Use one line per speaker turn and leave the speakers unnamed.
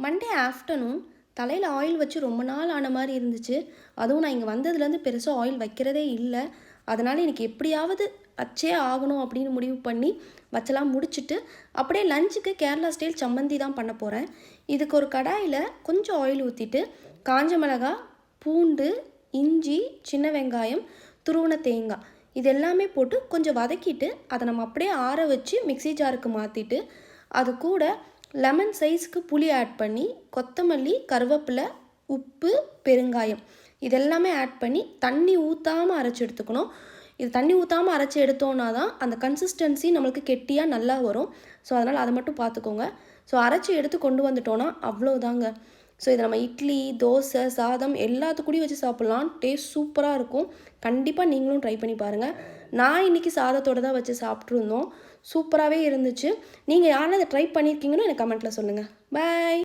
Monday afternoon தலையில் oil வச்சு ரொம்ப நாள் ஆன மாதிரி இருந்துச்சு. அதுவும் நான் இங்கே வந்ததுலேருந்து பெருசாக ஆயில் வைக்கிறதே இல்லை. அதனால் எனக்கு எப்படியாவது வச்சே ஆகணும் அப்படின்னு முடிவு பண்ணி வச்சலாம் முடிச்சுட்டு அப்படியே லஞ்சுக்கு கேரளா ஸ்டைல் சம்மந்தி தான் பண்ண போகிறேன். இதுக்கு ஒரு கடாயில் கொஞ்சம் ஆயில் ஊற்றிட்டு காஞ்ச மிளகாய், பூண்டு, இஞ்சி, சின்ன வெங்காயம், துருவன தேங்காய் இது எல்லாமே போட்டு கொஞ்சம் வதக்கிட்டு அதை நம்ம அப்படியே ஆற வச்சு மிக்ஸி ஜாருக்கு மாற்றிட்டு அது கூட லெமன் சைஸ்க்கு புளி ஆட் பண்ணி கொத்தமல்லி, கருவேப்பிலை, உப்பு, பெருங்காயம் இதெல்லாமே ஆட் பண்ணி தண்ணி ஊற்றாமல் அரைச்சி எடுத்துக்கணும். இது தண்ணி ஊற்றாமல் அரைச்சி எடுத்தோன்னா தான் அந்த கன்சிஸ்டன்சி நம்மளுக்கு கெட்டியாக நல்லா வரும். ஸோ அதனால் அதை மட்டும் பார்த்துக்கோங்க. ஸோ அரைச்சி எடுத்து கொண்டு வந்துட்டோன்னா அவ்வளோதாங்க. ஸோ இதை நம்ம இட்லி, தோசை, சாதம் எல்லாத்துக்கூடயும் வச்சு சாப்பிட்லாம். டேஸ்ட் சூப்பராக இருக்கும். கண்டிப்பாக நீங்களும் ட்ரை பண்ணி பாருங்கள். நான் இன்றைக்கி சாதத்தோடு தான் வச்சு சாப்பிட்ருந்தோம். சூப்பராகவே இருந்துச்சு. நீங்கள் யாரும் இதை ட்ரை பண்ணியிருக்கீங்கன்னு எனக்கு கமெண்ட்டில் சொல்லுங்கள். பாய்.